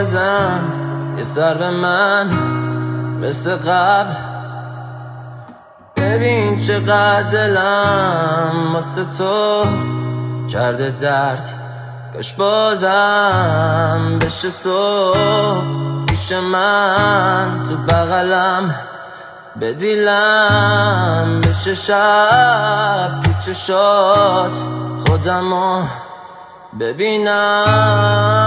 بزن یه سر به من مثل قبل. ببین چقدر دلم واسه تو کرده درد، کاش بازم بشه صبح پیش من تو بغلم، به دیلم بشه شب تو چشات خودمو ببینم